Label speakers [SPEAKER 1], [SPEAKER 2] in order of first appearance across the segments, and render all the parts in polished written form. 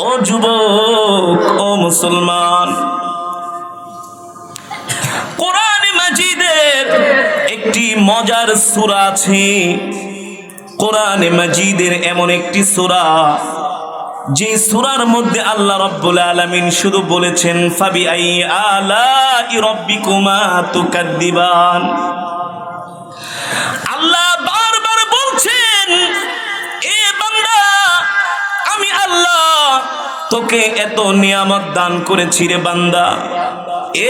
[SPEAKER 1] ও যুবক, ও মুসলমান, কোরআনে মাজিদের একটি মজার সূরা আছে। কোরআনে মাজিদের এমন একটি সূরা, যে সূরার মধ্যে আল্লাহ রাব্বুল আলামিন শুধু বলেছেন ফাবিআই আলাই রাব্বিকুমা তুকাদ্দিবান। আল্লাহ বারবার বলছেন, এ বান্দা, আমি আল্লাহ তোকে এত নিয়ামত দান করেছি রে বান্দা।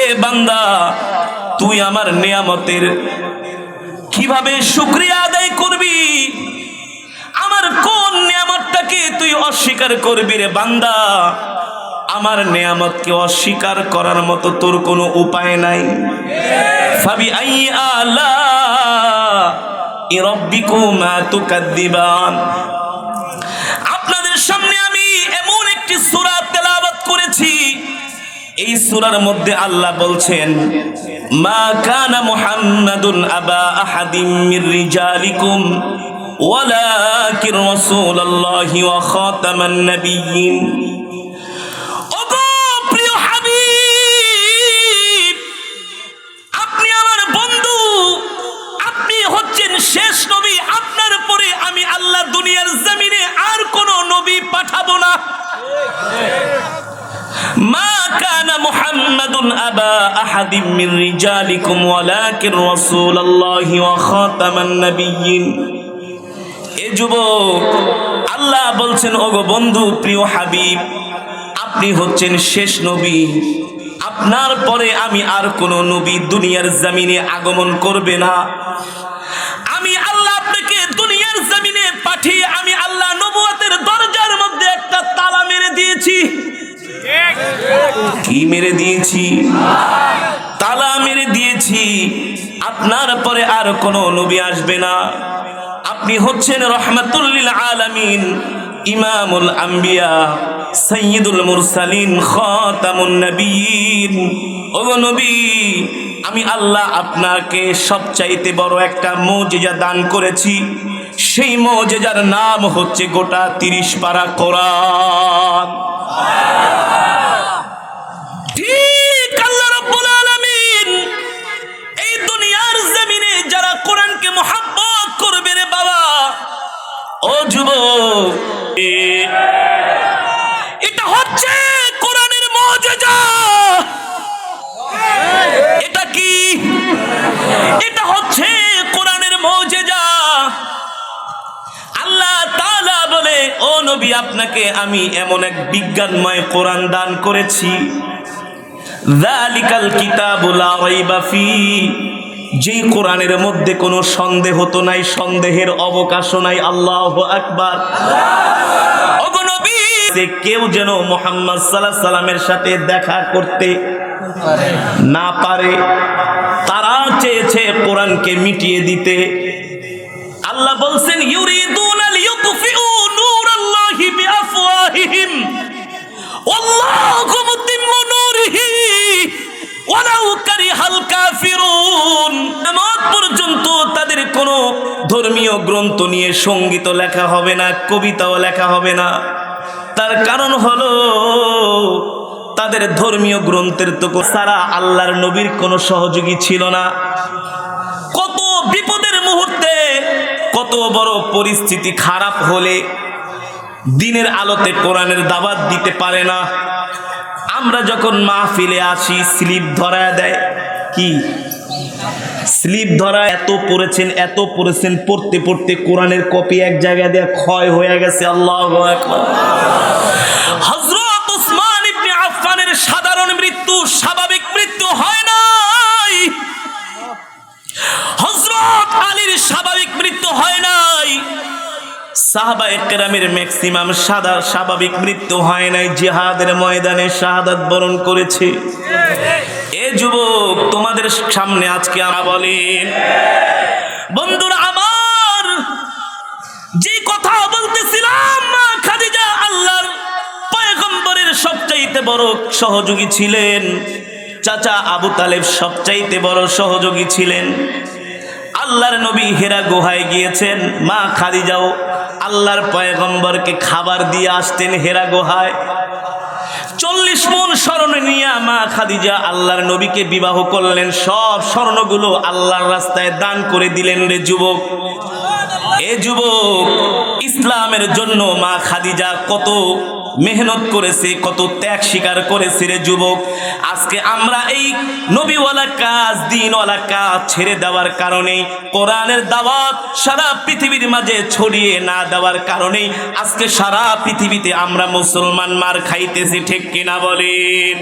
[SPEAKER 1] এ বান্দা, তুই আমার নিয়ামতের কিভাবে শুকরিয়া আদায় করবি? আমার কোন নিয়ামতটাকে তুই অস্বীকার করবি রে বান্দা? আমার নিয়ামতকে অস্বীকার করার মতো তোর কোনো উপায় নাই। ফাবিআই আলাই রাব্বিকুমা তুকাদ্দিবান। আপনাদের সামনে আমি এমন একটি সূরা তেলাওয়াত করেছি, এই সূরার মধ্যে আল্লাহ বলছেন, মা কানা মুহাম্মাদুন আবা আহাদিম মির রিজালিকুম ওয়ালাকিন রাসূলুল্লাহি ওয়া খাতামান নাবিয়্যিন। ওগো প্রিয় হাবিব, আপনি আমার বন্ধু, আপনি হচ্ছেন শেষ নবী। আপনার পরে আমি আল্লাহ দুনিয়ার জমিনে আর কোন নবী পাঠাবো না। মা কানা মুহাম্মাদুন আবা আহাদিম মির রিজালিকুম ওয়ালাকিন রাসূলুল্লাহি ওয়া খাতামান নাবিয়্যিন। এ যুবক, আল্লাহ বলছেন, ওগো বন্ধু, প্রিয় হাবিব, আপনি হচ্ছেন শেষ নবী। আপনার পরে আমি আর কোন নবী দুনিয়ার জমিনে আগমন করবে না। আমি আল্লাহ আপনাকে দুনিয়ার জমিনে পাঠিয়ে আমি আল্লাহ নবুয়তের দরজার মধ্যে একটা তালা মেরে দিয়েছি। কি মেরে দিয়েছি? তালা মেরে দিয়েছি। আপনার পরে আর কোন নবী আসবে না। আপনি হচ্ছেন রাহমাতুল লিল আলামিন, ইমামুল আম্বিয়া, সাইয়্যিদুল মুরসালিন, খাতামুন নবিয়্যিন। ওগো নবী, আমি আল্লাহ আপনাকে সবচাইতে বড় একটা মুজিজা দান করেছি। সেই মুজিজার নাম হচ্ছে গোটা 30 পারা কোরআন। ঠিক আল্লাহ রাব্বুল আলামিন এই দুনিয়ার জমিনে যারা কোরআনকে মুহাব্বত করবে রে বাবা, ও যুবক, এটা হচ্ছে কোরআনের মুজিজা। এটা কি? এটা হচ্ছে কোরআনের মুজিজা। আল্লাহ তাআলা বলে, ও নবী, আপনাকে আমি এমন এক বিজ্ঞানময় কোরআন দান করেছি। যালিকাল কিতাবু লা রাইবা ফি, যে কোরআনের মধ্যে কোনো সন্দেহ তো নাই, সন্দেহের অবকাশও নাই। আল্লাহু আকবার। ওগো নবী, যে কেউ যেন মুহাম্মদ সাল্লাল্লাহু আলাইহি সাল্লামের সাথে দেখা করতে না পারে, তারা চেয়েছে কোরআনকে মিটিয়ে দিতে। আল্লাহ বলছেন, ইউরিদুনা লিইউতফিউ নূরাল্লাহি বিআফওয়াহিহিম ওয়াল্লাহু মুতিম্মু নূরিহি ওয়ালাউ কারিহাল কাফিরুন। কিয়ামত পর্যন্ত তাদের কোনো ধর্মীয় গ্রন্থ নিয়ে সঙ্গীত লেখা হবে না, কবিতাও লেখা হবে না। তার কারণ হলো, তাদের ধর্মীয় গ্রন্থের তো সারা আল্লাহর নবীর কোনো সহযোগী ছিল না। কত বিপদের মুহূর্তে, কত বড় পরিস্থিতি খারাপ হলে দিনের আলোতে কোরআনের দাওয়াত দিতে পারে না। আমরা যখন মাহফিলে আসি, স্লিপ ধরায় দেয়। কি স্লিপ ধরা? এত পড়েছেন, এত পড়েছেন, পড়তে পড়তে কোরআনের কপি এক জায়গায় দিয়ে ক্ষয় হয়ে গেছে। আল্লাহু আকবার। হযরত উসমান ইবনে আফফানের সাধারণ মৃত্যু, স্বাভাবিক মৃত্যু হয় নাই। হযরত আলীর স্বাভাবিক মৃত্যু হয় নাই। সাহাবায়ে কেরামের ম্যাক্সিমাম স্বাভাবিক মৃত্যু হয় নাই, জিহাদের ময়দানে শাহাদাত বরণ করেছে। এ যুবক, তোমাদের সামনে আজকে আমরা বলি, বন্ধুরা আমার, যে কথা বলতেছিলাম, মা খাদিজা আল্লাহর পয়গম্বরের সবচাইতে বড় সহযোগী ছিলেন। চাচা আবু তালেব সবচাইতে বড় সহযোগী ছিলেন। আল্লাহর নবী হেরা গুহায় গিয়েছেন, মা খাদিজাও আল্লাহর পয়গম্বরকে খাবার দিয়ে আসতেন হেরা গুহায়। 40 মণ স্বর্ণ নিয়ে মা খাদিজা আল্লাহর নবীকে বিবাহ করলেন। সব স্বর্ণগুলো আল্লাহর রাস্তায় দান করে দিলেন রে যুবক। এ যুবক, ইসলামের জন্য মা খাদিজা কত মেহনত করেছে, কত ত্যাগ স্বীকার করেছে রে যুবক। আজকে আমরা এই নবীওয়ালা কাজ, দ্বীনওয়ালা কাজ ছেড়ে দেওয়ার কারণে, কোরআনের দাওয়াত সারা পৃথিবীর মাঝে ছড়িয়ে না দেওয়ার কারণে আজকে সারা পৃথিবীতে আমরা মুসলমান মার খাইতেছি, ঠিক কিনা বলেন?